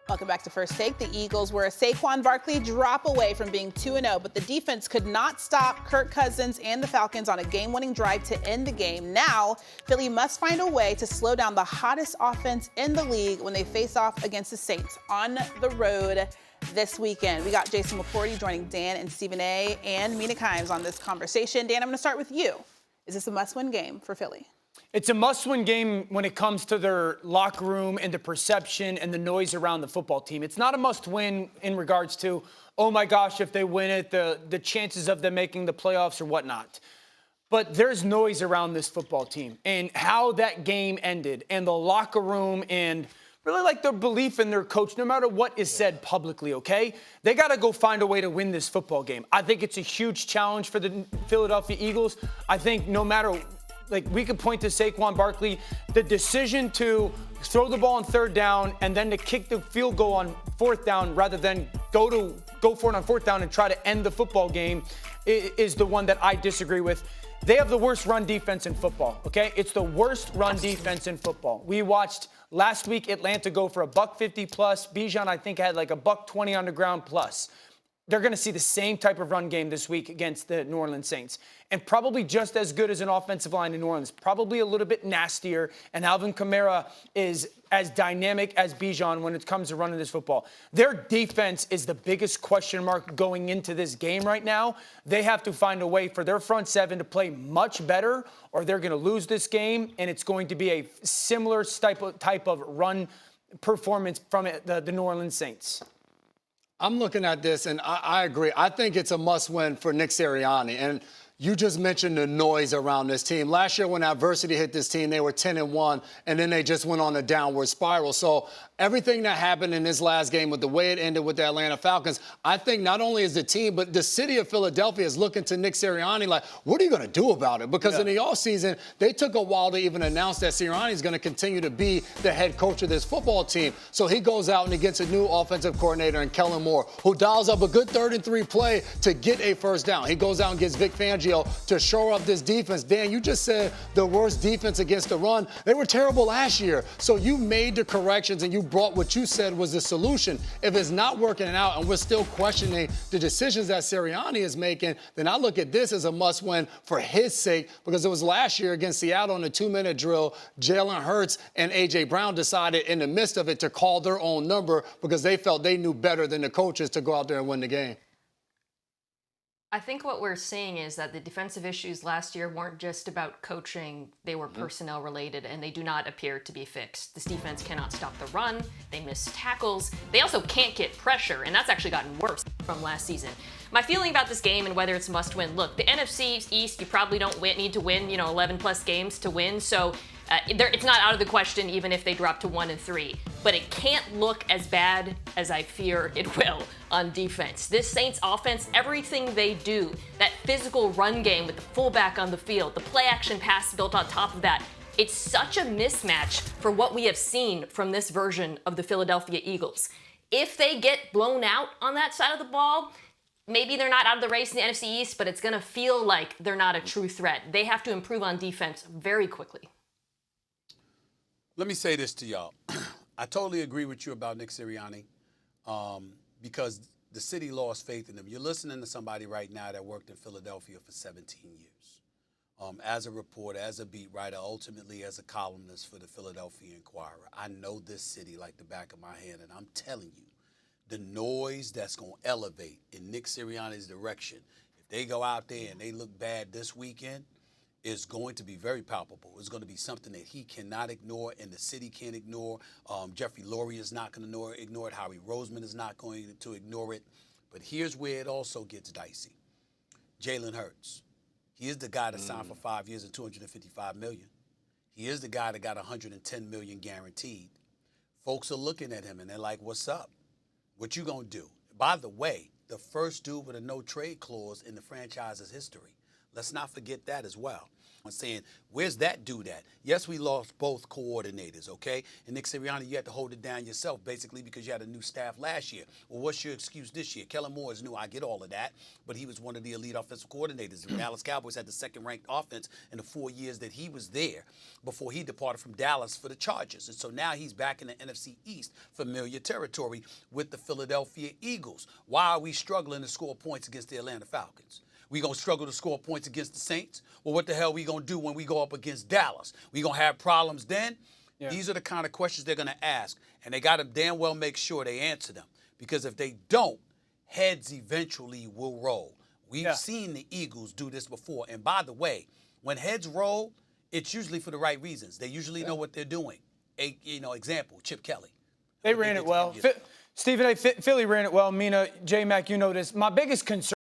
Welcome back to First Take. The Eagles were a Saquon Barkley drop away from being 2-0, but the defense could not stop Kirk Cousins and the Falcons on a game-winning drive to end the game. Now, Philly must find a way to slow down the hottest offense in the league when they face off against the Saints on the road this weekend. We got Jason McCourty joining Dan and Stephen A. and Mina on this conversation. Dan, I'm going to start with you. Is this a must-win game for Philly? It's a must-win game when it comes to their locker room and the perception and the noise around the football team. It's not a must-win in regards to, oh my gosh, if they win it, the chances of them making the playoffs or whatnot. But there's noise around this football team and how that game ended and the locker room and really like their belief in their coach, no matter what is said publicly, okay? They got to go find a way to win this football game. I think it's a huge challenge for the Philadelphia Eagles. I think no matter we could point to Saquon Barkley, the decision to throw the ball on third down and then to kick the field goal on fourth down rather than go for it on fourth down and try to end the football game is the one that I disagree with. They have the worst run defense in football, okay? It's the worst run defense in football. We watched last week Atlanta go for $150 plus. Bijan, I think, had like $120 on the ground plus. They're going to see the same type of run game this week against the New Orleans Saints. And probably just as good as an offensive line in New Orleans. Probably a little bit nastier. And Alvin Kamara is as dynamic as Bijan when it comes to running this football. Their defense is the biggest question mark going into this game right now. They have to find a way for their front seven to play much better, or they're going to lose this game. And it's going to be a similar type of run performance from the New Orleans Saints. I'm looking at this, and I agree. I think it's a must-win for Nick Sirianni. And you just mentioned the noise around this team. Last year when adversity hit this team, they were 10-1, and then they just went on a downward spiral. So everything that happened in this last game with the way it ended with the Atlanta Falcons, I think not only is the team, but the city of Philadelphia is looking to Nick Sirianni like, what are you going to do about it? Because in the offseason, they took a while to even announce that Sirianni is going to continue to be the head coach of this football team. So he goes out and he gets a new offensive coordinator in Kellen Moore, who dials up a good 3rd-and-3 play to get a first down. He goes out and gets Vic Fangio to shore up this defense. Dan, you just said the worst defense against the run. They were terrible last year. So you made the corrections and you brought what you said was the solution. If it's not working out and we're still questioning the decisions that Sirianni is making, then I look at this as a must-win for his sake, because it was last year against Seattle in the 2-minute drill, Jalen Hurts and A.J. Brown decided in the midst of it to call their own number because they felt they knew better than the coaches to go out there and win the game. I think what we're seeing is that the defensive issues last year weren't just about coaching, they were personnel related, and they do not appear to be fixed. This defense cannot stop the run, they miss tackles, they also can't get pressure, and that's actually gotten worse from last season. My feeling about this game and whether it's must win, look, the NFC East, you probably don't need to win, 11 plus games to win, so it's not out of the question even if they drop to 1-3. But it can't look as bad as I fear it will on defense. This Saints offense, everything they do, that physical run game with the fullback on the field, the play action pass built on top of that, it's such a mismatch for what we have seen from this version of the Philadelphia Eagles. If they get blown out on that side of the ball, maybe they're not out of the race in the NFC East, but it's going to feel like they're not a true threat. They have to improve on defense very quickly. Let me say this to y'all. I totally agree with you about Nick Sirianni because the city lost faith in him. You're listening to somebody right now that worked in Philadelphia for 17 years. As a reporter, as a beat writer, ultimately as a columnist for the Philadelphia Inquirer. I know this city like the back of my hand, and I'm telling you, the noise that's going to elevate in Nick Sirianni's direction, if they go out there and they look bad this weekend, is going to be very palpable. It's going to be something that he cannot ignore and the city can't ignore. Jeffrey Lurie is not going to ignore it. Howie Roseman is not going to ignore it. But here's where it also gets dicey. Jalen Hurts. He is the guy that signed for 5 years and $255 million. He is the guy that got $110 million guaranteed. Folks are looking at him and they're like, what's up? What you going to do? By the way, the first dude with a no-trade clause in the franchise's history. Let's not forget that as well. saying, where's that dude at? Yes, we lost both coordinators, okay? And Nick Sirianni, you had to hold it down yourself, basically, because you had a new staff last year. Well, what's your excuse this year? Kellen Moore is new. I get all of that, but he was one of the elite offensive coordinators. The Dallas Cowboys had the second-ranked offense in the 4 years that he was there before he departed from Dallas for the Chargers. And so now he's back in the NFC East, familiar territory with the Philadelphia Eagles. Why are we struggling to score points against the Atlanta Falcons? We going to struggle to score points against the Saints? Well, what the hell we going to do when we go up against Dallas? We going to have problems then? Yeah. These are the kind of questions they're going to ask, and they got to damn well make sure they answer them, because if they don't, heads eventually will roll. We've seen the Eagles do this before, and by the way, when heads roll, it's usually for the right reasons. They usually know what they're doing. Example, Chip Kelly. They ran it well. Stephen A. Philly ran it well. Mina, J-Mac, you know this. My biggest concern